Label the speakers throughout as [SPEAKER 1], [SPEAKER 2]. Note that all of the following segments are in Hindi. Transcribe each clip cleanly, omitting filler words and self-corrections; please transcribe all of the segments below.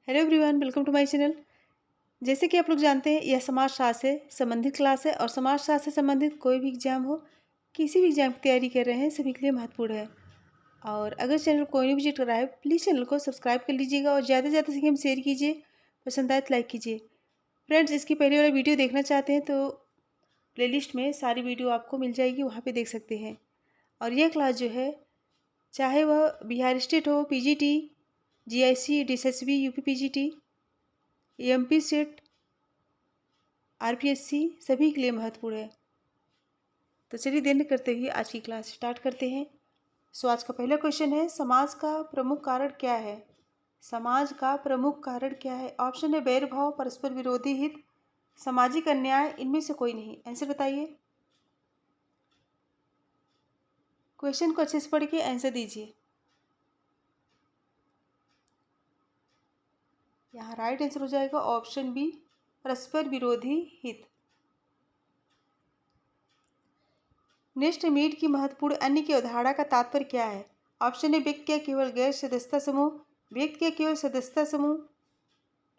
[SPEAKER 1] Hello everyone, welcome to my channel. जैसे कि आप लोग जानते हैं, यह समाजशास्त्र से संबंधित क्लास है और समाजशास्त्र से संबंधित कोई भी एग्जाम हो, किसी भी एग्जाम की तैयारी कर रहे हैं, सभी के लिए महत्वपूर्ण है। और अगर चैनल को कोई नहीं विजिट कर रहा है, प्लीज़ चैनल को सब्सक्राइब कर लीजिएगा और ज़्यादा से ज़्यादा से शेयर कीजिए। पसंद आए तो लाइक कीजिए। फ्रेंड्स, इसकी पहले वाला वीडियो देखना चाहते हैं तो प्लेलिस्ट में सारी वीडियो आपको मिल जाएगी, वहाँ पर देख सकते हैं। और यह क्लास जो है, चाहे वह बिहार स्टेट हो, PGT, GIC, DSSB, UP PGT, MP set, RPSC, सभी के लिए महत्वपूर्ण है। तो चलिए देर न करते हुए आज की क्लास स्टार्ट करते हैं। आज का पहला क्वेश्चन है, समाज का प्रमुख कारण क्या है? समाज का प्रमुख कारण क्या है? ऑप्शन है वैरभाव, परस्पर विरोधी हित, सामाजिक अन्याय, इनमें से कोई नहीं। आंसर बताइए। क्वेश्चन को अच्छे से पढ़ के आंसर दीजिए। यहाँ राइट आंसर हो जाएगा ऑप्शन बी, परस्पर विरोधी हित। नेक्स्ट, मीट की महत्वपूर्ण अन्य की अवधारणा का तात्पर्य क्या है? ऑप्शन ए व्यक्ति का केवल गैर सदस्यता समूह, व्यक्ति का केवल सदस्यता समूह,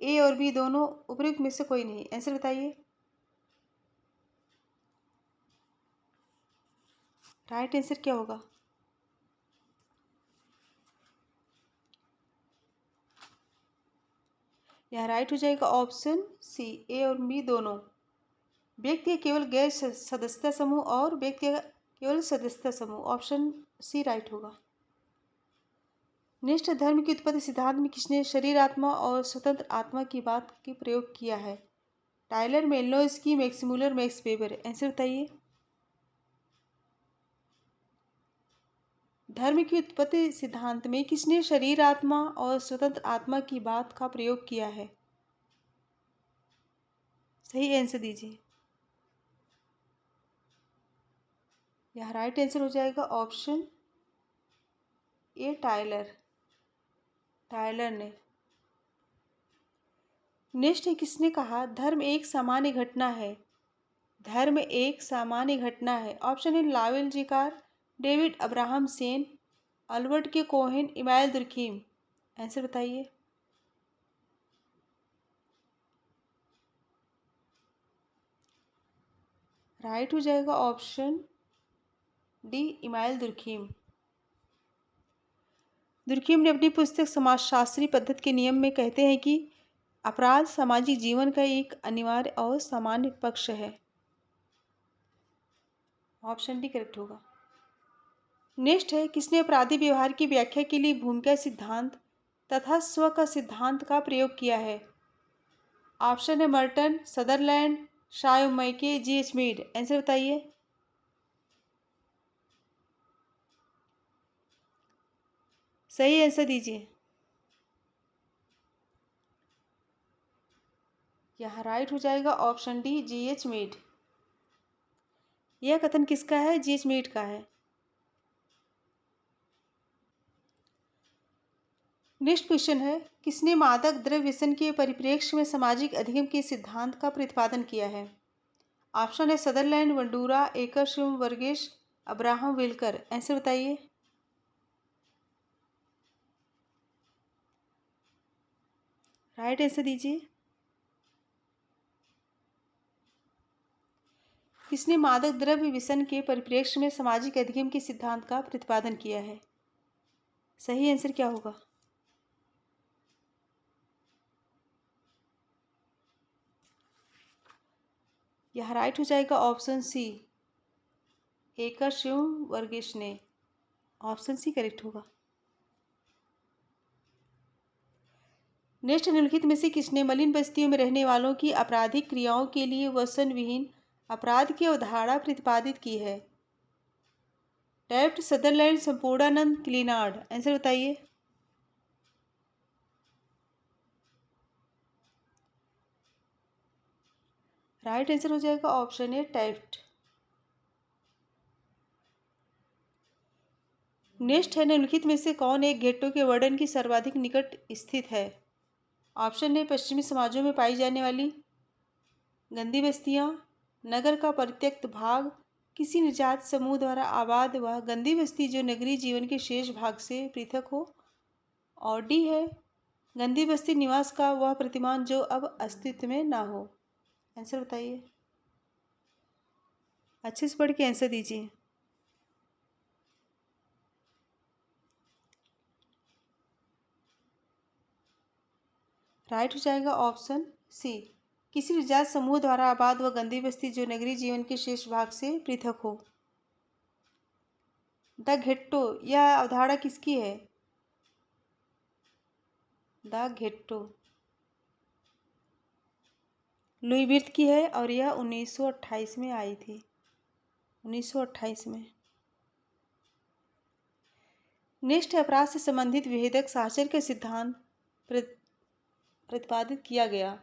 [SPEAKER 1] ए और बी दोनों, उपयुक्त में से कोई नहीं। आंसर बताइए। राइट आंसर क्या होगा? यहाँ राइट हो जाएगा ऑप्शन सी, ए और बी दोनों। व्यक्ति का केवल गैर सदस्यता समूह और व्यक्ति का केवल सदस्यता समूह, ऑप्शन सी राइट होगा। नेक्स्ट, धर्म की उत्पत्ति सिद्धांत में किसने शरीर आत्मा और स्वतंत्र आत्मा की बात की प्रयोग किया है? Tylor, Malinowski, Max Muller, Max Weber. Answer बताइए। धर्म की उत्पत्ति सिद्धांत में किसने शरीर आत्मा और स्वतंत्र आत्मा की बात का प्रयोग किया है? सही आंसर दीजिए। यहाँ राइट आंसर हो जाएगा ऑप्शन ए, टाइलर। टाइलर ने। नेक्स्ट है, किसने कहा धर्म एक सामान्य घटना है? धर्म एक सामान्य घटना है। ऑप्शन है लावेल जिकार, डेविड अब्राहम सेन, अल्बर्ट के कोहेन, इमाइल दुर्खीम। आंसर बताइए। राइट हो जाएगा option D, email Durkheim. Durkheim ने अपनी पुस्तक समाजशास्त्री पद्धति के नियम में कहते हैं कि अपराध सामाजिक जीवन का एक अनिवार्य और सामान्य पक्ष है। ऑप्शन डी करेक्ट होगा। नेक्स्ट है, किसने अपराधी व्यवहार की व्याख्या के लिए भूमिका सिद्धांत तथा स्व का सिद्धांत का प्रयोग किया है? ऑप्शन है मर्टन, सदरलैंड, शाय मैके, GH मीड। आंसर बताइए। सही आंसर दीजिए। यहाँ राइट हो जाएगा ऑप्शन डी, GH मीड। यह कथन किसका है? GH मीड का है। नेक्स्ट क्वेश्चन है, किसने मादक द्रव्य व्यसन के परिप्रेक्ष्य में सामाजिक अधिगम के सिद्धांत का प्रतिपादन किया है? ऑप्शन है सदरलैंड, वंडूरा, एकरश्म, वर्गेश, अब्राहम विल्कर। आंसर बताइए। राइट आंसर दीजिए। किसने मादक द्रव्य व्यसन के परिप्रेक्ष्य में सामाजिक अधिगम के सिद्धांत का प्रतिपादन किया है? सही आंसर क्या होगा? यह राइट हो जाएगा ऑप्शन सी, एकरश्म वर्गेश ने। ऑप्शन सी करेक्ट होगा। नेक्स्ट, निम्नलिखित में से किसने मलिन बस्तियों में रहने वालों की आपराधिक क्रियाओं के लिए व्यसन विहीन अपराध की अवधारणा प्रतिपादित की है? Taft, Sutherland, Sampurnanand, Clinard. Answer बताइए। राइट आंसर हो जाएगा ऑप्शन ए, टैफ्ट। नेक्स्ट है, निम्नलिखित में से कौन एक घेट्टो के वर्णन की सर्वाधिक निकट स्थित है? ऑप्शन ए, पश्चिमी समाजों में पाई जाने वाली गंदी बस्तियां, नगर का परित्यक्त भाग, किसी निजात समूह द्वारा आबाद वह गंदी बस्ती जो नगरीय जीवन के शेष भाग से पृथक हो, और डी है गंदी बस्ती निवास का वह प्रतिमान जो अब अस्तित्व में ना हो। आंसर बताइए, अच्छे से पढ़ के आंसर दीजिए। राइट हो जाएगा ऑप्शन सी, किसी भी जात समूह द्वारा आबाद व गंदी बस्ती जो नगरीय जीवन के शेष भाग से पृथक हो। द घेट्टो, यह अवधारणा किसकी है? द घेट्टो लुई विर्थ की है और यह 1928 में आई थी, 1928 में। नेक्स्ट, अपराध से संबंधित विभेदक साहचर्य का सिद्धांत प्रतिपादित किया गया।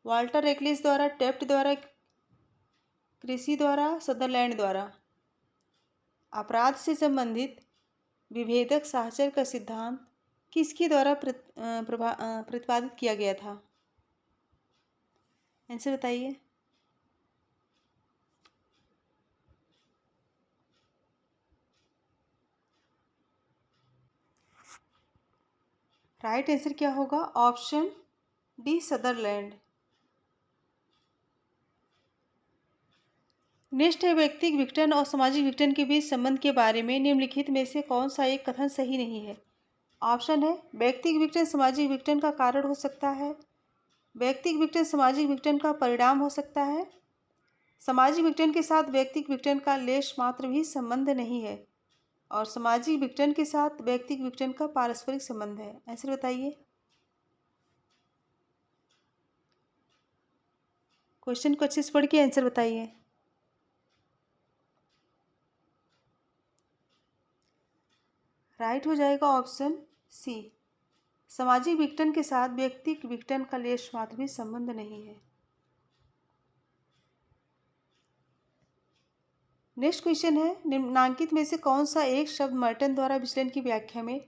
[SPEAKER 1] वाल्टर रेकलिस द्वारा, टेफ्ट द्वारा, क्रिसी द्वारा, सदरलैंड द्वारा। अपराध से संबंधित विभेदक साहचर्य का सिद्धांत किसके द्वारा प्रतिपादित किया गया था? आंसर बताइए। राइट आंसर क्या होगा? Option D, Sutherland. नेक्स्ट है, व्यक्तिक विघटन और सामाजिक विघटन के बीच संबंध के बारे में निम्नलिखित में से कौन सा एक कथन सही नहीं है? ऑप्शन है, व्यक्तिक विघटन सामाजिक विघटन का कारण हो सकता है, व्यक्तिक विघटन सामाजिक विघटन का परिणाम हो सकता है, सामाजिक विघटन के साथ व्यक्तिक विघटन का लेश मात्र भी संबंध नहीं है, और सामाजिक विघटन के साथ व्यक्तिक विघटन का पारस्परिक संबंध है। आंसर बताइए। क्वेश्चन को अच्छे से पढ़ के आंसर बताइए। राइट हो जाएगा ऑप्शन सी, सामाजिक विघटन के साथ व्यक्तिक विघटन का लेश मात्र भी संबंध नहीं है। नेक्स्ट क्वेश्चन है, निम्नांकित में से कौन सा एक शब्द मर्टन द्वारा विचलन की व्याख्या में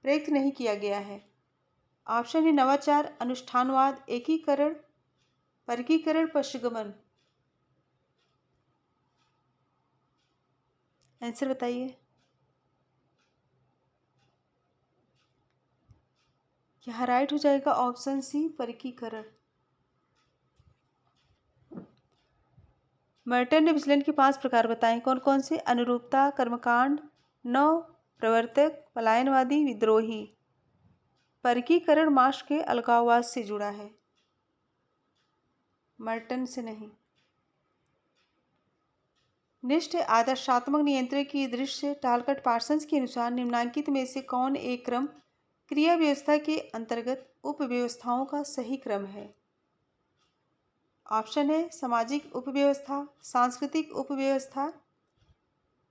[SPEAKER 1] प्रयुक्त नहीं किया गया है? ऑप्शन है, नवाचार, अनुष्ठानवाद, एकीकरण, वर्गीकरण, पश्चगमन। आंसर बताइए। यहाँ राइट हो जाएगा ऑप्शन सी, वर्गीकरण। मर्टन ने विचलन के 5 प्रकार बताए, कौन कौन से? अनुरूपता, कर्मकांड, नव प्रवर्तक, पलायनवादी, विद्रोही। वर्गीकरण मार्क्स के अलगाववाद से जुड़ा है, मर्टन से नहीं। नेक्स्ट है, आदर्शात्मक नियंत्रण की दृश्य टालकट पार्सन्स के अनुसार निम्नांकित में से कौन एक क्रम क्रिया व्यवस्था के अंतर्गत उपव्यवस्थाओं का सही क्रम है? ऑप्शन है, सामाजिक उपव्यवस्था, सांस्कृतिक उपव्यवस्था,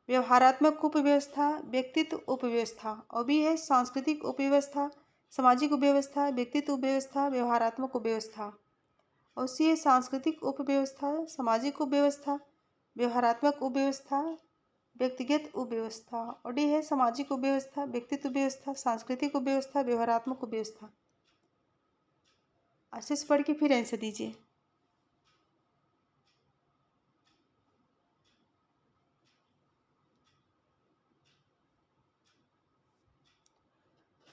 [SPEAKER 1] व्यवहारात्मक उपव्यवस्था, व्यक्तित्व उपव्यवस्था। और भी है, सांस्कृतिक उपव्यवस्था, सामाजिक उपव्यवस्था, व्यक्तित्व उपव्यवस्था, व्यवहारात्मक उपव्यवस्था। और सी है, सांस्कृतिक उपव्यवस्था, सामाजिक उपव्यवस्था, व्यवहारात्मक उपव्यवस्था, व्यक्तिगत उपव्यवस्था। और डी है, सामाजिक उपव्यवस्था, व्यक्तित्व उपव्यवस्था, सांस्कृतिक उपव्यवस्था, व्यवहारात्मक उपव्यवस्था। अच्छे से पढ़ के फिर आंसर दीजिए।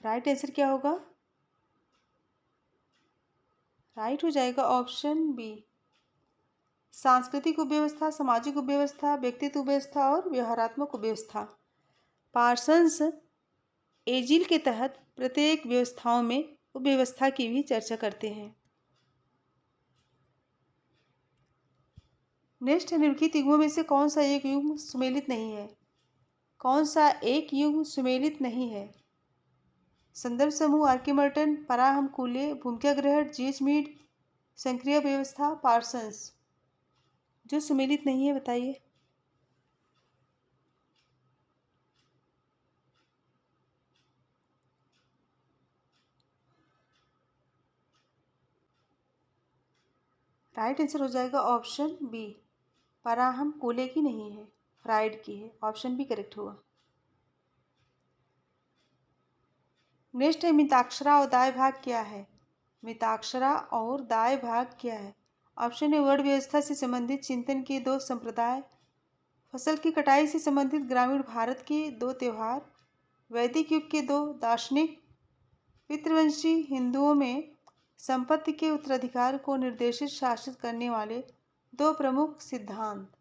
[SPEAKER 1] राइट आंसर क्या होगा? राइट हो जाएगा ऑप्शन बी, सांस्कृतिक उपव्यवस्था, सामाजिक उपव्यवस्था, व्यक्तित्व उपव्यवस्था और व्यवहारात्मक उपव्यवस्था। पार्सन्स एजिल के तहत प्रत्येक व्यवस्थाओं में उपव्यवस्था की भी चर्चा करते हैं। नेक्स्ट है, निम्नलिखित युग्मों में से कौन सा एक युग्म सुमेलित नहीं है? कौन सा एक युग्म सुमेलित नहीं है? संदर्भ समूह, आर्किमर्टन, पराहम कूले, भूमिका ग्रहण, जीएच मीड, संक्रिय व्यवस्था, पार्सन्स। जो सुमेलित नहीं है बताइए। राइट आंसर हो जाएगा ऑप्शन बी, पराहम कूले की नहीं है, फ्राइड की है। ऑप्शन बी करेक्ट होगा। नेक्स्ट है, मिताक्षरा और दाय भाग क्या है? मिताक्षरा और दाय भाग क्या है? ऑप्शन है, वर्ण व्यवस्था से संबंधित चिंतन के 2 संप्रदाय, फसल की कटाई से संबंधित ग्रामीण भारत के 2 त्यौहार, वैदिक युग के 2 दार्शनिक पितृवंशी हिंदुओं में संपत्ति के उत्तराधिकार को निर्देशित शासित करने वाले दो प्रमुख सिद्धांत।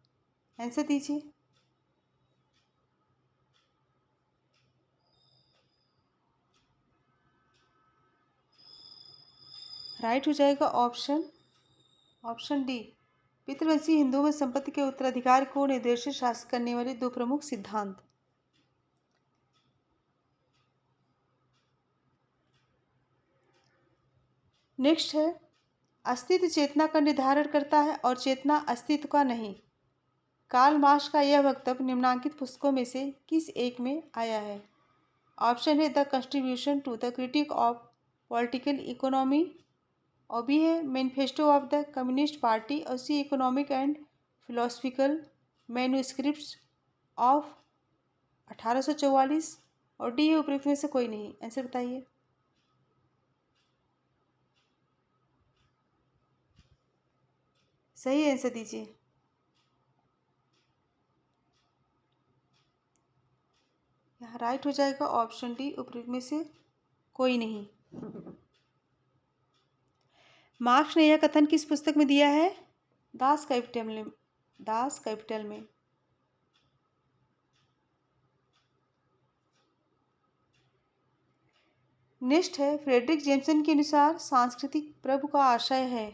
[SPEAKER 1] आंसर दीजिए। राइट हो जाएगा ऑप्शन डी। पितृवंशी हिंदुओं में संपत्ति के उत्तराधिकार को निर्देशित शासित करने वाले दो प्रमुख सिद्धांत। नेक्स्ट है, अस्तित्व चेतना का निर्धारण करता है और चेतना अस्तित्व का नहीं। कार्ल मार्क्स का यह वक्तव्य निम्नलिखित पुस्तकों में से किस एक में आया है? ऑप्शन है the contribution to the critique of political economy, और बी है manifesto of the communist party, और C economic and philosophical manuscripts of 1844, और डी है उपरोक्त में से कोई नहीं। आंसर बताइए। सही आंसर दीजिए। यहाँ राइट हो जाएगा ऑप्शन डी, उपरोक्त में से कोई नहीं। मार्क्स ने यह कथन किस पुस्तक में दिया है? दास कैपिटल में। नेक्स्ट है, फ्रेडरिक जेम्सन के अनुसार सांस्कृतिक प्रभु का आशय है।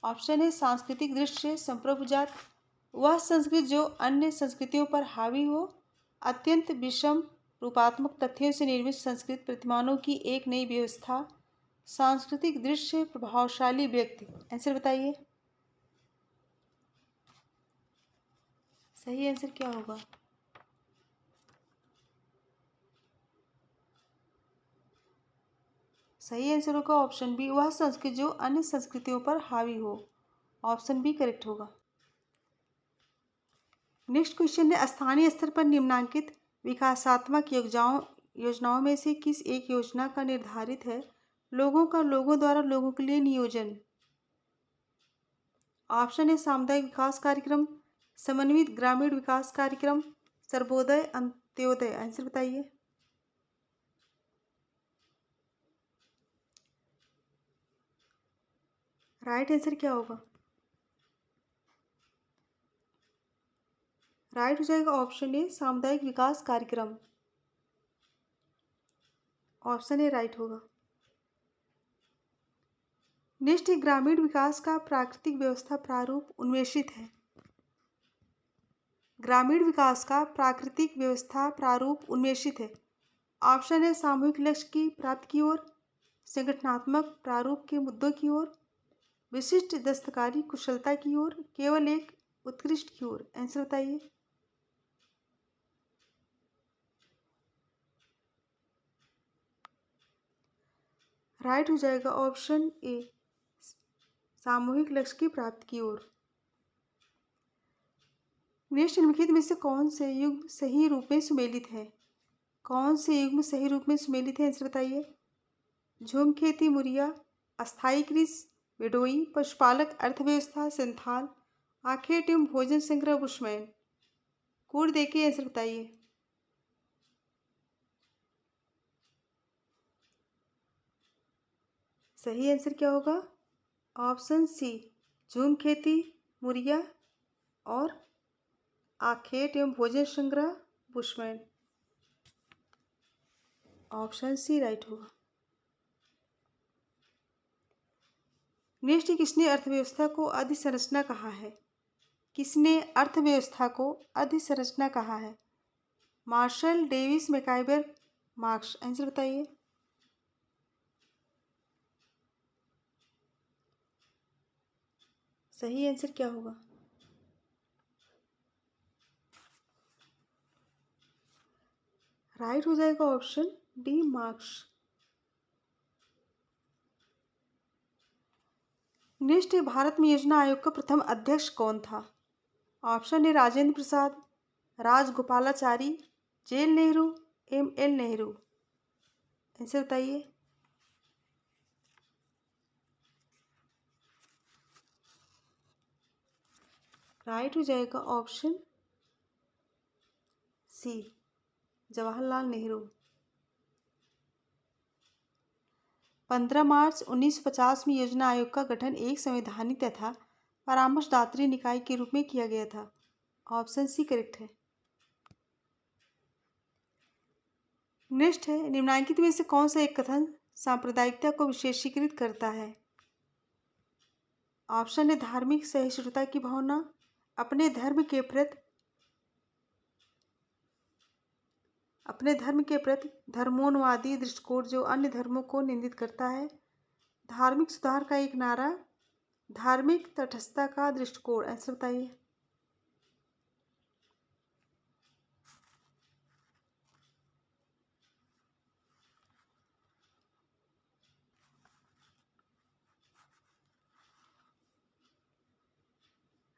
[SPEAKER 1] ऑप्शन है सांस्कृतिक दृष्टि से संप्रभु जात वह संस्कृति जो अन्य संस्कृतियों पर हावी हो, अत्यंत विषम रूपात्मक तथ्यों से निर्मित संस्कृत प्रतिमानों की एक नई व्यवस्था, सांस्कृतिक दृष्टि से प्रभावशाली व्यक्ति। आंसर बताइए। सही आंसर क्या होगा? सही आंसर होगा ऑप्शन बी, वह संस्कृति जो अन्य संस्कृतियों पर हावी हो। ऑप्शन बी करेक्ट होगा। नेक्स्ट क्वेश्चन है, स्थानीय स्तर पर निम्नलिखित विकासात्मक योजनाओं में से किस एक योजना का निर्धारित है लोगों द्वारा लोगों के लिए नियोजन? ऑप्शन है सामुदायिक विकास कार्यक्रम, समन्वित ग्रामीण विकास कार्यक्रम, सर्वोदय अंत्योदय। आंसर बताइए। राइट आंसर क्या होगा? राइट हो जाएगा ऑप्शन ए सामुदायिक विकास कार्यक्रम। ऑप्शन ए राइट होगा। नेक्स्ट ग्रामीण विकास का प्राकृतिक व्यवस्था प्रारूप उन्मेषित है। ग्रामीण विकास का प्राकृतिक व्यवस्था प्रारूप उन्मेषित है। ऑप्शन है सामूहिक लक्ष्य की प्राप्ति की ओर, संगठनात्मक प्रारूप के मुद्दों की ओर, विशिष्ट दस्तकारी कुशलता की ओर, केवल एक उत्कृष्ट की ओर। आंसर बताइए। राइट हो जाएगा ऑप्शन ए सामूहिक लक्ष्य की प्राप्ति की ओर। नेक्स्ट निम्नलिखित में से कौन से युग्म सही रूप में सुमेलित है? कौन से युग्म सही रूप में सुमेलित है? आंसर बताइए। झूम खेती मुरिया, अस्थायी कृषि बेडोई, पशुपालक अर्थव्यवस्था संथाल, आखेट एवं भोजन संग्रह बुशमैन। कोड देखिए, आंसर बताइए। सही आंसर क्या होगा? ऑप्शन सी झूम खेती मुरिया और आखेट एवं भोजन संग्रह बुशमैन। ऑप्शन सी राइट होगा। नेक्स्ट, किसने अर्थव्यवस्था को अधिसंरचना कहा है? किसने अर्थव्यवस्था को अधिसंरचना कहा है? Marshall, Davis, MacIver, Marx. Answer बताइए। सही आंसर क्या होगा? राइट हो जाएगा option D Marx. Next, Bharat में योजना आयोग का प्रथम अध्यक्ष कौन था? ऑप्शन ए राजेंद्र प्रसाद, राजगोपालाचारी, जेल नेहरू, एल नेहरू। आंसर बताइए। राइट हो जाएगा option C Jawaharlal Nehru. 15 March 1950 में योजना आयोग का गठन एक संवैधानिक तथा परामर्शदात्री निकाय के रूप में किया गया था। ऑप्शन सी करेक्ट है। नेक्स्ट है, निम्नलिखित में से कौन सा एक कथन सांप्रदायिकता को विशेषीकृत करता है? ऑप्शन है धार्मिक सहिष्णुता की भावना, अपने धर्म के प्रति धर्मोन्मादी दृष्टिकोण जो अन्य धर्मों को निंदित करता है, धार्मिक सुधार का एक नारा, धार्मिक तटस्थता का दृष्टिकोण। आंसर बताइए।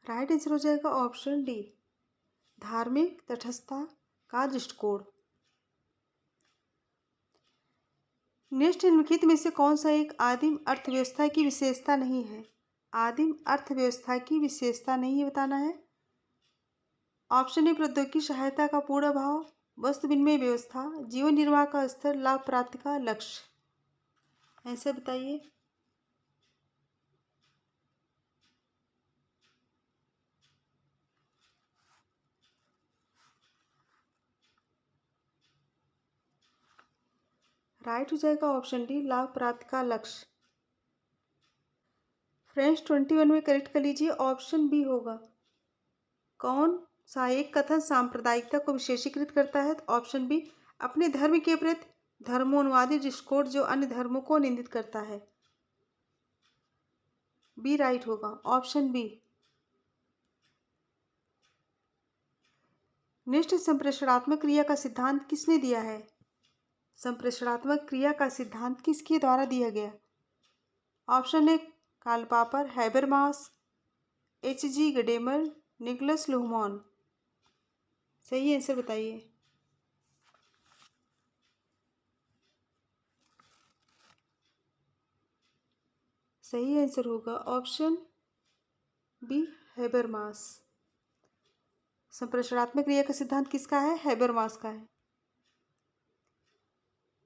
[SPEAKER 1] राइट आंसर हो जाएगा ऑप्शन डी, धार्मिक तटस्थता का दृष्टिकोण। नेक्स्ट, निम्नलिखित में से कौन सा एक आदिम अर्थव्यवस्था की विशेषता नहीं है? आदिम अर्थव्यवस्था की विशेषता नहीं है, बताना है। ऑप्शन ए प्रौद्योगिकी सहायता का पूर्ण अभाव, वस्तु विनिमय व्यवस्था, जीवन निर्वाह का स्तर, लाभ प्राप्ति का लक्ष्य। आंसर बताइए। राइट हो जाएगा ऑप्शन डी, लाभ प्राप्ति का लक्ष्य। फ्रेंड्स 21 में करेक्ट कर लीजिए, ऑप्शन बी होगा। कौन सा एक कथन सांप्रदायिकता को विशेषीकृत करता है? तो ऑप्शन बी, अपने धर्म के प्रति धर्मोन्मादी दृष्टिकोण जो अन्य धर्मों को निंदित करता है। बी राइट होगा, ऑप्शन बी। नेक्स्ट, संप्रेषणात्मक क्रिया का सिद्धांत किसने दिया है? संप्रेषणात्मक क्रिया का सिद्धांत किसके द्वारा दिया गया? Option A Karl Popper, Habermas, H.G. Gadamer, Niklas Luhmann. सही आंसर बताइए। सही आंसर होगा ऑप्शन बी, हैबरमास। संप्रेषणात्मक क्रिया का सिद्धांत किसका है? हैबरमास का है।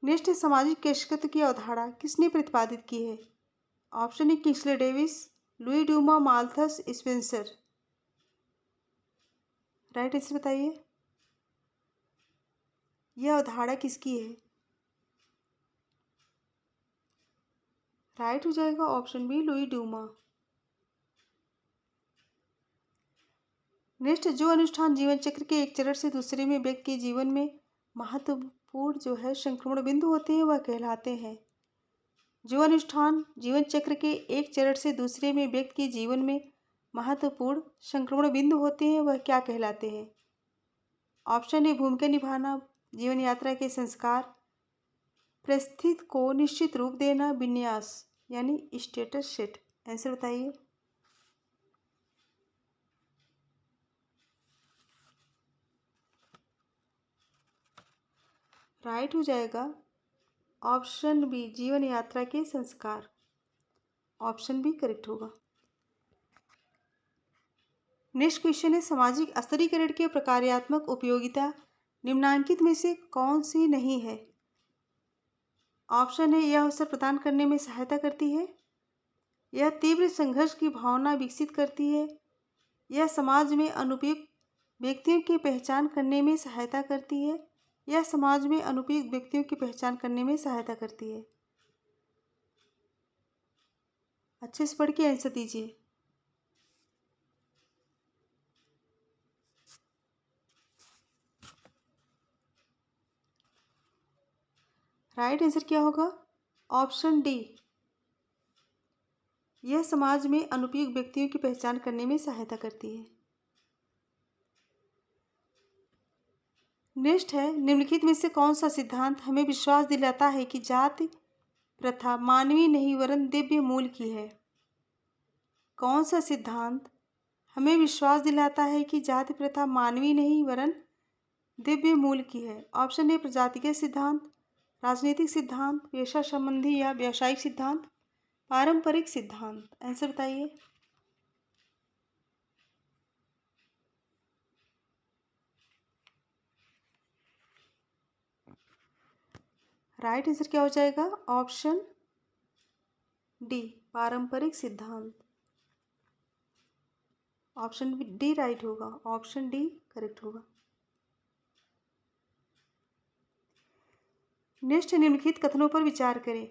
[SPEAKER 1] नेक्स्ट, सामाजिक केशकत्व की अवधारणा किसने प्रतिपादित की है? Option A Kingsley Davis, Louis Dumont, Malthus Spencer. Right answer बताइए। यह अवधारणा किसकी है? राइट हो जाएगा option B, Louis Dumont. Next, जो अनुष्ठान जीवन चक्र के एक चरण से दूसरे में व्यक्ति के जीवन में महत्वपूर्ण जो है संक्रमण बिंदु होते हैं वह कहलाते हैं। जो अनुष्ठान जीवन चक्र के एक चरण से दूसरे में व्यक्ति के जीवन में महत्वपूर्ण संक्रमण बिंदु होते हैं वह क्या कहलाते हैं? ऑप्शन ए भूमिका निभाना, जीवन यात्रा के संस्कार, परिस्थिति को निश्चित रूप देना, विन्यास यानी स्टेटस सेट। आंसर बताइए। राइट हो जाएगा ऑप्शन बी, जीवन यात्रा के संस्कार। ऑप्शन बी करेक्ट होगा। नेक्स्ट क्वेश्चन है, सामाजिक स्तरीकरण के प्रकार्यात्मक उपयोगिता निम्नलिखित में से कौन सी नहीं है? ऑप्शन है यह अवसर प्रदान करने में सहायता करती है, यह तीव्र संघर्ष की भावना विकसित करती है, यह समाज में अनुपयुक्त व्यक्तियों की पहचान करने में सहायता करती है, यह समाज में अनुपयुक्त व्यक्तियों की पहचान करने में सहायता करती है। अच्छे से पढ़ के आंसर दीजिए। राइट आंसर क्या होगा? ऑप्शन डी, यह समाज में अनुपयुक्त व्यक्तियों की पहचान करने में सहायता करती है। नेक्स्ट है, निम्नलिखित में से कौन सा सिद्धांत हमें विश्वास दिलाता है कि जाति प्रथा मानवीय नहीं वरन दिव्य मूल की है? कौन सा सिद्धांत हमें विश्वास दिलाता है कि जाति प्रथा मानवीय नहीं वरन दिव्य मूल की है? ऑप्शन ए प्रजातिगत सिद्धांत, राजनीतिक सिद्धांत, पेशा संबंधी या व्यावसायिक सिद्धांत, पारंपरिक सिद्धांत। आंसर बताइए। राइट आंसर क्या हो जाएगा? ऑप्शन डी पारंपरिक सिद्धांत। ऑप्शन डी राइट होगा, ऑप्शन डी करेक्ट होगा। नेक्स्ट, निम्नलिखित कथनों पर विचार करें।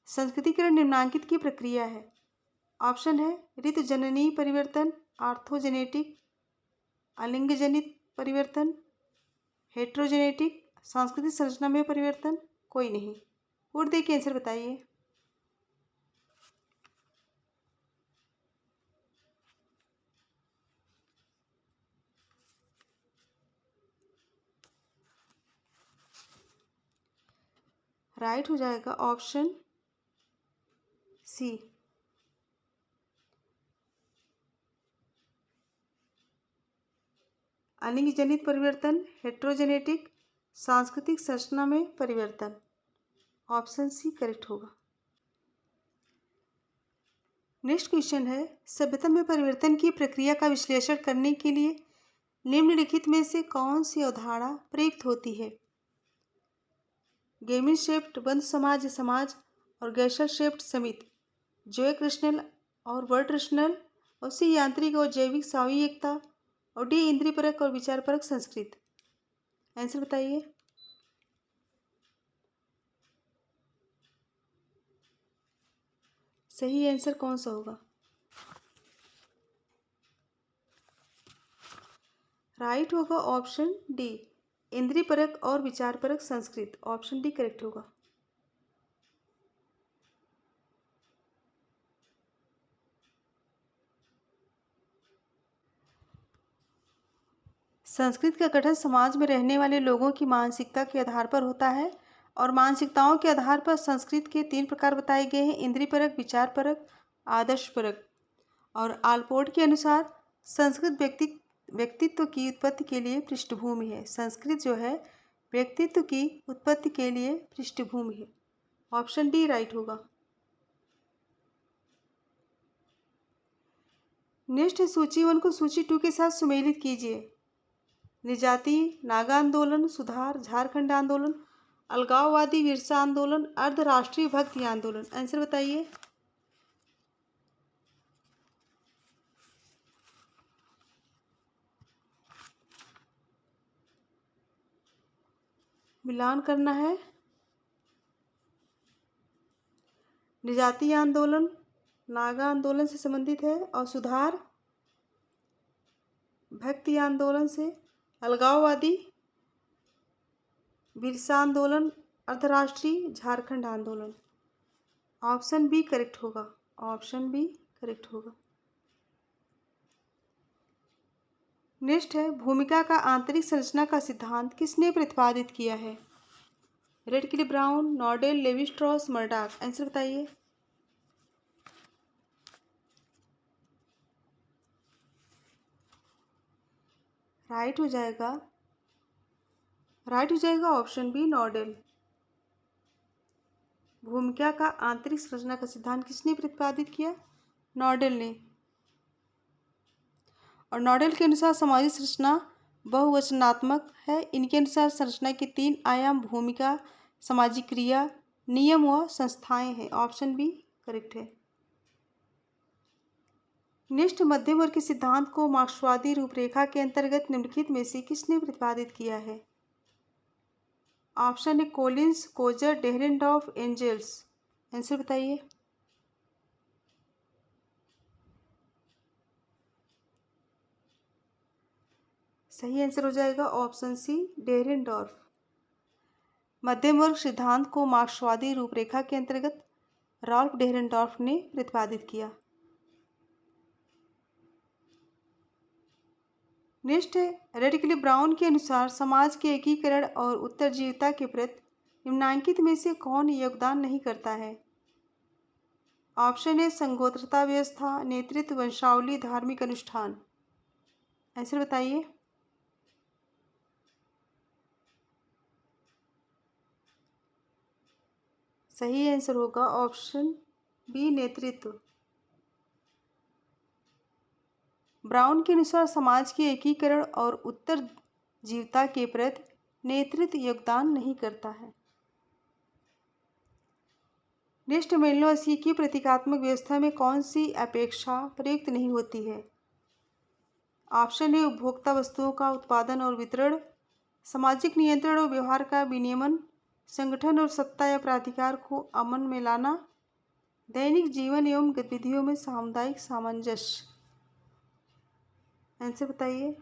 [SPEAKER 1] संस्कृतिकरण निम्नांकित की प्रक्रिया है। ऑप्शन है ऋतुजननी परिवर्तन, आर्थोजेनेटिक, अलिंगजनित परिवर्तन, हेट्रोजेनेटिक, सांस्कृतिक संरचना में परिवर्तन, कोई नहीं। वोट दे के आंसर बताइए। राइट हो जाएगा ऑप्शन सी। अलिंग जनित परिवर्तन, हेट्रोजेनेटिक, सांस्कृतिक संरचना में परिवर्तन, ऑप्शन सी करेक्ट होगा। नेक्स्ट क्वेश्चन है, सभ्यता में परिवर्तन की प्रक्रिया का विश्लेषण करने के लिए निम्नलिखित में से कौन सी अवधारणा प्रयुक्त होती है? गेमिन शेफ्ट बंद समाज समाज और गैशर शेफ्ट समिति, जोए कृष्णल और वर्ड रशनल, और सी यांत्रिक और जैविक स्वायत्तता, और डी इंद्रिय परक और विचार परक संस्कृत। आंसर बताइए। सही आंसर कौन सा होगा? राइट होगा ऑप्शन डी, इंद्रिय परक और विचार परक संस्कृत, ऑप्शन डी करेक्ट होगा। संस्कृत का गठन समाज में रहने वाले लोगों की मानसिकता के आधार पर होता है और मानसिकताओं के आधार पर संस्कृत के 3 प्रकार बताए गए हैं, इंद्रिय परक, विचार परक, आदर्श परक। और आलपोर्ट के अनुसार संस्कृत व्यक्तित्व की उत्पत्ति के लिए पृष्ठभूमि है। संस्कृत जो है व्यक्तित्व की उत्पत्ति के लिए पृष्ठभूमि है, ऑप्शन डी राइट होगा। नेक्स्ट है, सूची 1 को सूची 2 के साथ सुमेलित कीजिए। निजाति, नागा आंदोलन, सुधार, झारखंड आंदोलन, अलगाववादी विरसा आंदोलन, अर्धराष्ट्रीय भक्ति आंदोलन। आंसर बताइए। मिलान करना है। निजाति आंदोलन नागा आंदोलन से संबंधित है और सुधार भक्ति आंदोलन से, अलगाववादी बिरसा आंदोलन, अर्धराष्ट्रीय झारखंड आंदोलन, ऑप्शन बी करेक्ट होगा, ऑप्शन बी करेक्ट होगा। नेक्स्ट है, भूमिका का आंतरिक संरचना का सिद्धांत किसने प्रतिपादित किया है? Radcliffe Brown, Nadel, Levi Strauss, Murdock. Answer बताइए। राइट हो जाएगा ऑप्शन बी नॉर्डेल। भूमिका का आंतरिक संरचना का सिद्धांत किसने प्रतिपादित किया? नॉर्डेल ने। और नॉर्डेल के अनुसार सामाजिक संरचना बहुवचनात्मक है। इनके अनुसार संरचना के 3 आयाम भूमिका, सामाजिक क्रिया, नियम व संस्थाएं हैं, ऑप्शन बी करेक्ट है। नेक्स्ट, मध्यम वर्ग के सिद्धांत को मार्क्सवादी रूपरेखा के अंतर्गत निम्नलिखित में से किसने प्रतिपादित किया है? ऑप्शन है कोलिंस, कोजर, डेहरेंडॉर्फ, एंजेल्स। आंसर बताइए। सही आंसर हो जाएगा ऑप्शन सी डेहरेंडॉर्फ। मध्यम वर्ग सिद्धांत को मार्क्सवादी रूपरेखा के अंतर्गत रॉल्फ डेहरेंडॉर्फ ने प्रतिपादित किया। नेक्स्ट है, रेडक्लिफ ब्राउन के अनुसार समाज के एकीकरण और उत्तरजीविता के प्रति निम्नांकित में से कौन योगदान नहीं करता है? ऑप्शन है संगोत्रता व्यवस्था, नेतृत्व, वंशावली, धार्मिक अनुष्ठान। आंसर बताइए। सही आंसर होगा ऑप्शन बी नेतृत्व। ब्राउन के अनुसार समाज के एकीकरण और उत्तरजीविता के प्रति नेतृत्व योगदान नहीं करता है। नेक्स्ट मेलिनोवस्की की प्रतीकात्मक व्यवस्था में कौन सी अपेक्षा प्रयुक्त नहीं होती है? ऑप्शन ए उपभोक्ता वस्तुओं का उत्पादन और वितरण, सामाजिक नियंत्रण और व्यवहार का विनियमन, संगठन और सत्ता या प्राधिकार को अमन में लाना, दैनिक जीवन एवं गतिविधियों में सामुदायिक सामंजस्य। आंसर बताइए।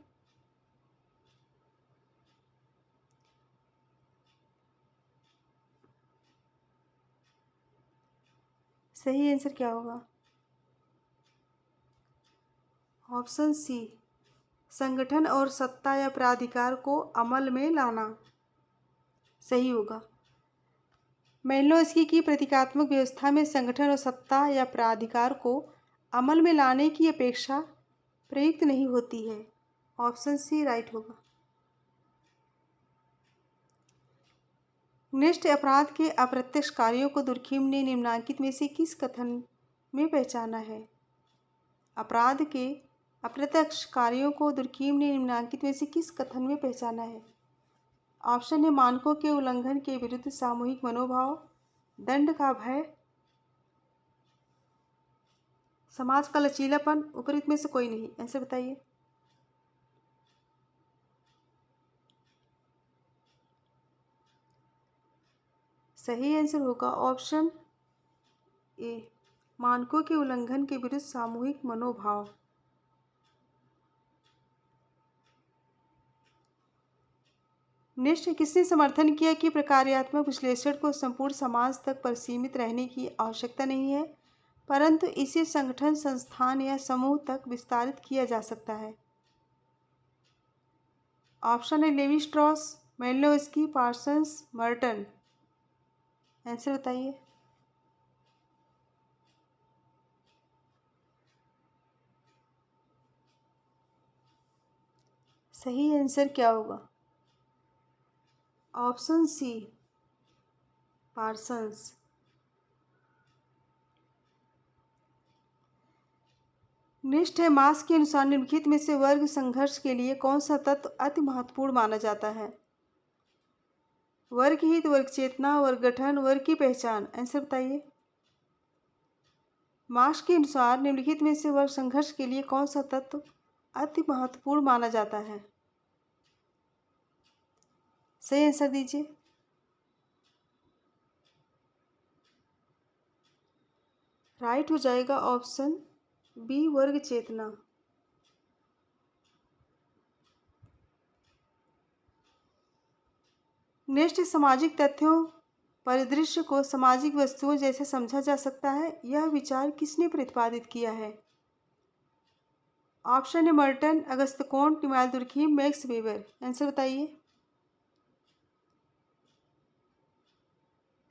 [SPEAKER 1] सही आंसर क्या होगा? ऑप्शन सी, संगठन और सत्ता या प्राधिकार को अमल में लाना सही होगा। मेलिनोवस्की की प्रतीकात्मक व्यवस्था में संगठन और सत्ता या प्राधिकार को अमल में लाने की अपेक्षा प्रयुक्त नहीं होती है। ऑप्शन सी राइट होगा। नेक्स्ट, अपराध के अप्रत्यक्ष कार्यों को दुर्खिम ने निम्नलिखित में से किस कथन में पहचाना है? अपराध के अप्रत्यक्ष कार्यों को दुर्खिम ने निम्नलिखित में से किस कथन में पहचाना है? ऑप्शन है मानकों के उल्लंघन के विरुद्ध सामूहिक मनोभाव, दंड का भय, समाज का लचीलापन, उपरोक्त में से कोई नहीं। आंसर बताइए। सही आंसर होगा ऑप्शन ए, मानकों के उल्लंघन के विरुद्ध सामूहिक मनोभाव। नेक्स्ट, किसने समर्थन किया कि प्रकार्यात्मक विश्लेषण को संपूर्ण समाज तक परिसीमित रहने की आवश्यकता नहीं है, परंतु इसे संगठन, संस्थान या समूह तक विस्तारित किया जा सकता है? ऑप्शन है Levi Strauss, Malinowski, Parsons, Merton. Answer बताइए। सही आंसर क्या होगा? Option C, Parsons. नेक्स्ट है, मार्क्स के अनुसार निम्नलिखित में से वर्ग संघर्ष के लिए कौन सा तत्व अति महत्वपूर्ण माना जाता है? वर्ग हित, वर्ग चेतना, वर्ग गठन, वर्ग की पहचान। आंसर बताइए। मार्क्स के अनुसार निम्नलिखित में से वर्ग संघर्ष के लिए कौन सा तत्व अति महत्वपूर्ण माना जाता है? सही आंसर दीजिए। राइट हो जाएगा ऑप्शन बी, वर्ग चेतना। नेक्स्ट, सामाजिक तथ्यों परिदृश्य को सामाजिक वस्तुओं जैसे समझा जा सकता है, यह विचार किसने प्रतिपादित किया है? ऑप्शन है Merton, Auguste Comte, Emmanuel Durkheim, Max Weber. Answer बताइए।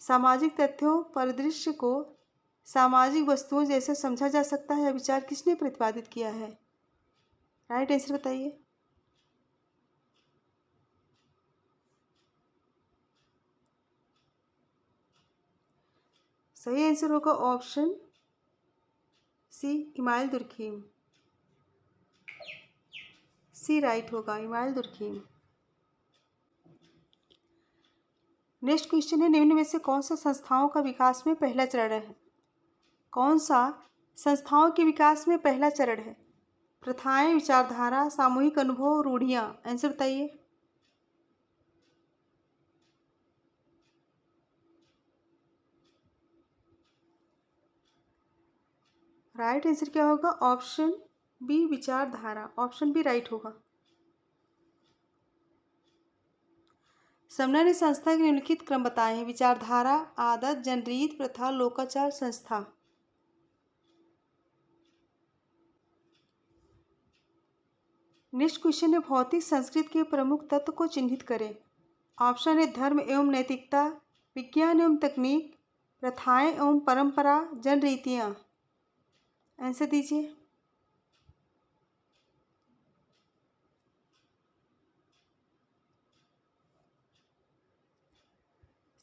[SPEAKER 1] सामाजिक तथ्यों परिदृश्य को सामाजिक वस्तुओं जैसे समझा जा सकता है, यह विचार किसने प्रतिपादित किया है? राइट आंसर बताइए। सही आंसर होगा ऑप्शन सी, इमानुएल दुर्खिम। सी राइट होगा, इमानुएल दुर्खिम। नेक्स्ट क्वेश्चन है, निम्न में से कौन सा संस्थाओं का विकास में पहला चरण है? कौन सा संस्थाओं के विकास में पहला चरण है? प्रथाएं, विचारधारा, सामूहिक अनुभव, रूढ़ियां। आंसर बताइए। राइट आंसर क्या होगा? ऑप्शन बी, विचारधारा। ऑप्शन बी राइट होगा। समना ने संस्था के निम्नलिखित क्रम बताए हैं: विचारधारा, आदत, जनरीत, प्रथा, लोकाचार, संस्था। नेक्स्ट क्वेश्चन है, भौतिक संस्कृति के प्रमुख तत्व को चिन्हित करें। ऑप्शन है धर्म एवं नैतिकता, विज्ञान एवं तकनीक, प्रथाएं एवं परंपरा, जनरीतियाँ। आंसर दीजिए।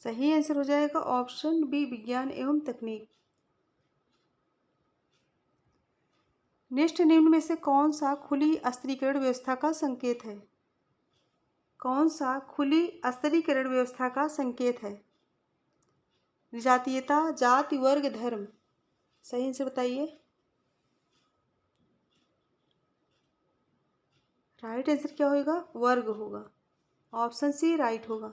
[SPEAKER 1] सही आंसर हो जाएगा ऑप्शन बी, विज्ञान एवं तकनीक। नेक्स्ट, निम्न में से कौन सा खुली अस्त्रीकरण व्यवस्था का संकेत है? कौन सा खुली अस्त्रीकरण व्यवस्था का संकेत है? विजातीयता, जाति, वर्ग, धर्म। सही आंसर बताइए। राइट आंसर क्या होगा? वर्ग होगा। ऑप्शन सी राइट होगा।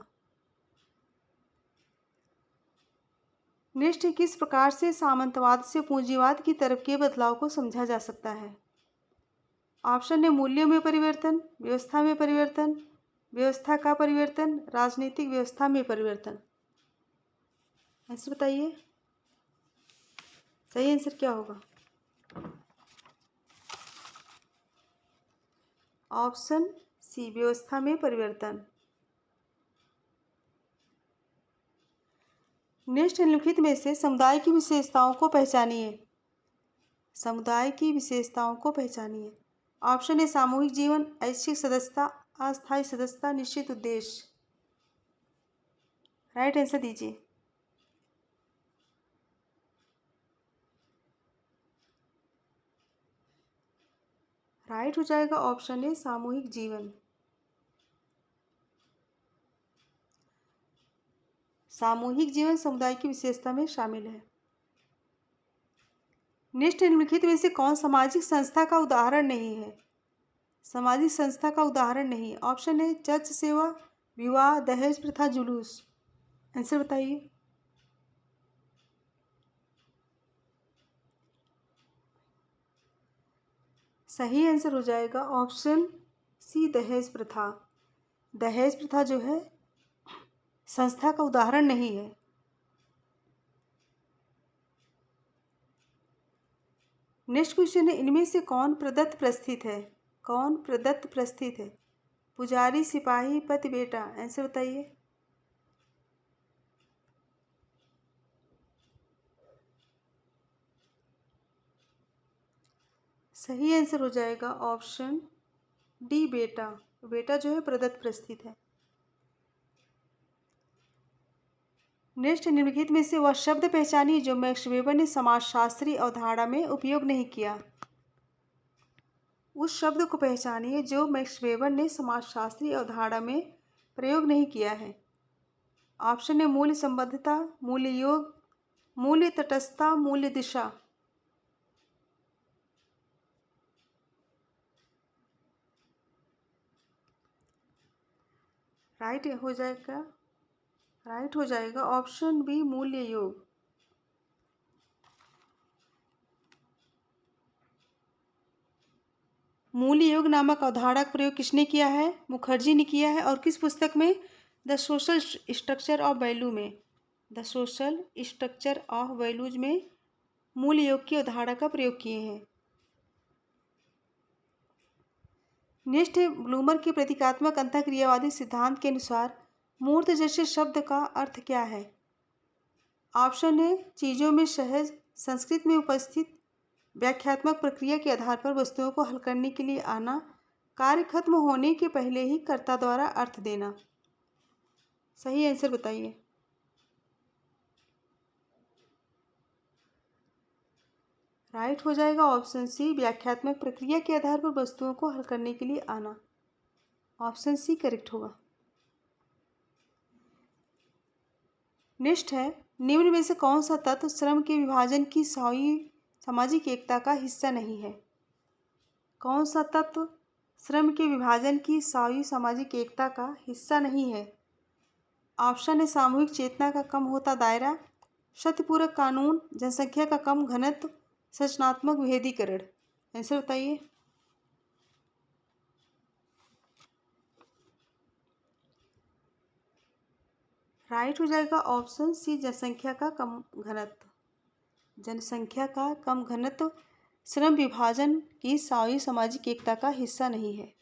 [SPEAKER 1] नेक्स्ट, किस प्रकार से सामंतवाद से पूंजीवाद की तरफ के बदलाव को समझा जा सकता है? ऑप्शन है मूल्यों में परिवर्तन, व्यवस्था में परिवर्तन, व्यवस्था का परिवर्तन, राजनीतिक व्यवस्था में परिवर्तन। आंसर बताइए। सही आंसर क्या होगा? ऑप्शन सी व्यवस्था में परिवर्तन। नेक्स्ट, निम्नलिखित में से समुदाय की विशेषताओं को पहचानिए। समुदाय की विशेषताओं को पहचानिए। ऑप्शन है सामूहिक जीवन, ऐच्छिक सदस्यता, अस्थायी सदस्यता, निश्चित उद्देश्य। राइट आंसर दीजिए। राइट हो जाएगा ऑप्शन है सामूहिक जीवन। सामूहिक जीवन समुदाय की विशेषता में शामिल है। नेक्स्ट, निम्नलिखित में से कौन सामाजिक संस्था का उदाहरण नहीं है? सामाजिक संस्था का उदाहरण नहीं। ऑप्शन है चर्च सेवा, विवाह, दहेज प्रथा, जुलूस। आंसर बताइए। सही आंसर हो जाएगा ऑप्शन सी दहेज प्रथा। दहेज प्रथा जो है संस्था का उदाहरण नहीं है। नेक्स्ट क्वेश्चन है, इनमें से कौन प्रदत्त प्रस्थित है? कौन प्रदत्त प्रस्थित है? पुजारी, सिपाही, पति, बेटा। आंसर बताइए। सही आंसर हो जाएगा ऑप्शन डी बेटा। बेटा जो है प्रदत्त प्रस्थित है। नेक्स्ट, निम्नलिखित में से वह शब्द पहचानिए जो मैक्स वेबर ने समाजशास्त्री अवधारणा में उपयोग नहीं किया। उस शब्द को पहचानिए जो मैक्स वेबर ने समाजशास्त्री अवधारणा में प्रयोग नहीं किया है। ऑप्शन है मूल्य संबद्धता, मूल्य योग, मूल्य तटस्थता, मूल्य दिशा। राइट हो जाएगा। राइट हो जाएगा ऑप्शन बी मूल्य योग। मूल्य योग नामक अवधारणा का प्रयोग किसने किया है? मुखर्जी ने किया है। और किस पुस्तक में? The social structure of value में। The social structure of values में मूल्य योग की अवधारणा का प्रयोग किए हैं। नेक्स्ट है, ब्लूमर के प्रतीकात्मक अंतःक्रियावादी सिद्धांत के अनुसार मूर्त जैसे शब्द का अर्थ क्या है? ऑप्शन है चीज़ों में सहज, संस्कृत में उपस्थित, व्याख्यात्मक प्रक्रिया के आधार पर वस्तुओं को हल करने के लिए आना, कार्य खत्म होने के पहले ही कर्ता द्वारा अर्थ देना। सही आंसर बताइए। राइट हो जाएगा ऑप्शन सी व्याख्यात्मक प्रक्रिया के आधार पर वस्तुओं को हल करने के लिए आना। ऑप्शन सी करेक्ट होगा। नेक्स्ट है, निम्न में से कौन सा तत्व श्रम के विभाजन की सामाजिक एकता का हिस्सा नहीं है? कौन सा तत्व श्रम के विभाजन की सामाजिक एकता का हिस्सा नहीं है? ऑप्शन है सामूहिक चेतना का कम होता दायरा, शतपूरक कानून, जनसंख्या का कम घनत्व, संरचनात्मक विभेदीकरण। आंसर बताइए। राइट हो जाएगा ऑप्शन सी जनसंख्या का कम घनत्व। जनसंख्या का कम घनत्व श्रम विभाजन की सामाजिक एकता का हिस्सा नहीं है।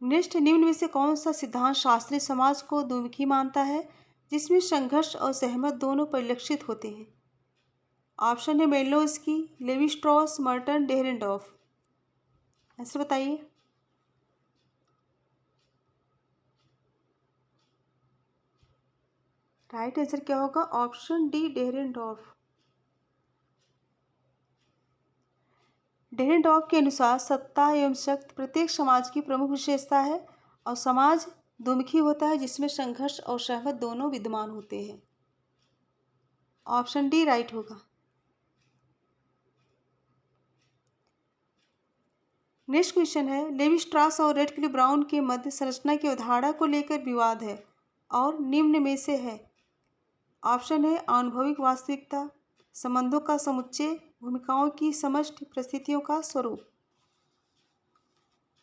[SPEAKER 1] नेक्स्ट, निम्न में से कौन सा सिद्धांत शास्त्रीय समाज को द्विमुखी मानता है जिसमें संघर्ष और सहमत दोनों परिलक्षित होते हैं? ऑप्शन है मेलिनोव्स्की, लेवी स्ट्रॉस, मर्टन, डेहरेंडॉर्फ। आंसर बताइए। राइट आंसर क्या होगा? Option D डेहरेंडॉर्फ। डेहरेंडॉर्फ के अनुसार सत्ता एवं शक्ति प्रत्येक समाज की प्रमुख विशेषता है और समाज द्विमुखी होता है जिसमें संघर्ष और सहमत दोनों विद्यमान होते हैं। ऑप्शन डी राइट होगा। नेक्स्ट क्वेश्चन है, लेवी स्ट्रास और रेडक्लिफ ब्राउन के मध्य संरचना की अवधारणा को लेकर विवाद है और निम्न में से है। ऑप्शन है आनुभविक वास्तविकता, संबंधों का समुच्चय, भूमिकाओं की समष्टि, परिस्थितियों का स्वरूप।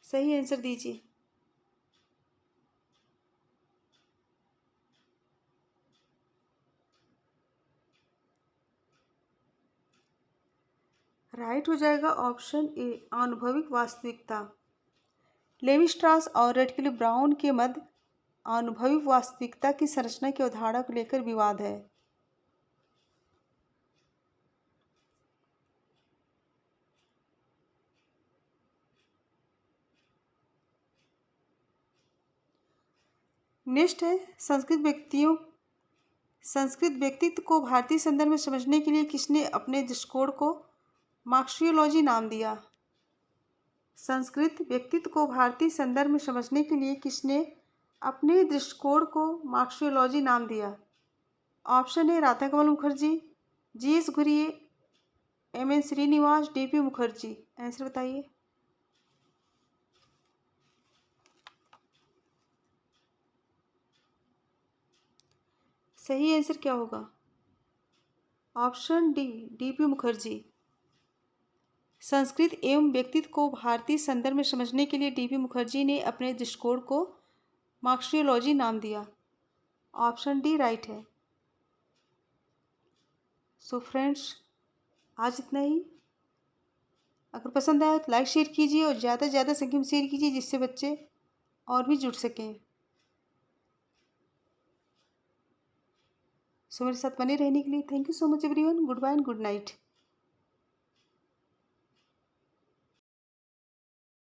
[SPEAKER 1] सही आंसर दीजिए। राइट हो जाएगा ऑप्शन ए आनुभविक वास्तविकता। लेवी स्ट्रास और रेडक्लिफ ब्राउन के मध्य अनुभविक वास्तविकता की संरचना की अवधारणा को लेकर विवाद है। नेक्स्ट है, संस्कृत व्यक्तित्व को भारतीय संदर्भ में समझने के लिए किसने अपने दृष्टिकोण को मार्क्सियोलॉजी नाम दिया। संस्कृत व्यक्तित्व को भारतीय संदर्भ में समझने के लिए किसने अपने दृष्टिकोण को मार्क्सियोलॉजी नाम दिया। ऑप्शन है Radha Kamal Mukherjee, G S. Ghurye, M N. Srinivas, D P. Mukherjee. Answer बताइए। सही आंसर क्या होगा? Option D D P. मुखर्जी। संस्कृत एवं व्यक्तित्व को भारतीय संदर्भ में समझने के लिए डी.पी. मुखर्जी ने अपने दृष्टिकोण को मार्क्सियोलॉजी नाम दिया। ऑप्शन डी राइट है। सो फ्रेंड्स, आज इतना ही। अगर पसंद आया तो लाइक शेयर कीजिए और ज़्यादा से ज़्यादा संख्या में शेयर कीजिए जिससे बच्चे और भी जुड़ सकें। सो मेरे साथ बने रहने के लिए thank you so much everyone. Goodbye and good night.